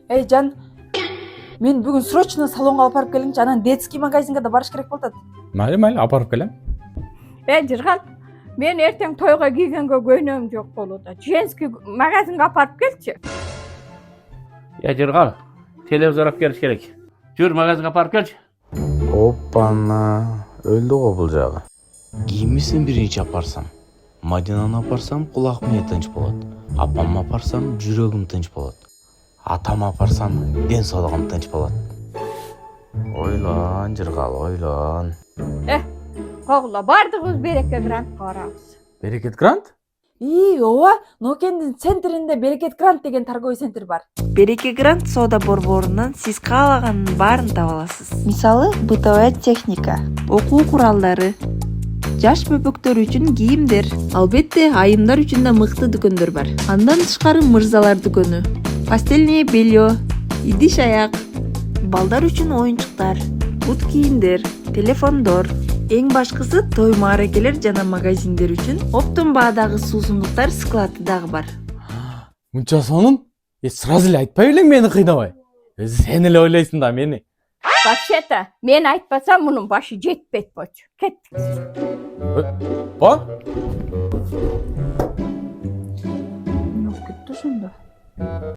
Эй, Жан, мен бүгін срочно салонға алып барып келіңші, анан детский магазинге да барыш керек болды. Майли, апарып келем. Жырған, мен ертең тойға кигенге көйнөм жоқ болуда. Женский магазинге апарып келші. Жырған, телевизор алып келіш керек. Жүр магазинге апарып келші. Оппана, өлді ғой бұл жағы. Кийимисин биринчи апарсам, Мадинаны апарсам, кулагым тынч болот. Апамды апарсам, жүрөгүм тынч болот. Атам апарсам, ден соолугум тынч болот. Ойлон, Жыргал, ойлон. Қоғла, бардығыз Береке Грантқа барабыз. Берекет Грант? Ооба, Нокендин центринде Берекет Грант деген торговый центр бар. Береке Грант соода борборунан сиз каалаганын баарын таба аласыз. Мисалы, бытовая техника, окуу куралдары, жаш бөбөктөр үчүн кийимдер, албетте айымдар үчүн да мыкты дүкөндөр бар. Андан тышкары мырзалар дүкөнү, постельное белье, идиш аяк, балдар үчүн оюнчуктар, бут кийимдер, телефондор. Эң башкысы той мааракелер жана магазиндер үчүн оптом баадагы суусундуктар склады дагы бар. Мынча сонун? Сразу эле айтпай элең мени кыйнабай. Өзү сен эле ойлойсуң да мени. Вообще-то, мен айтпасам, мунун башы жетпейт болчу. Кеттик. Ба?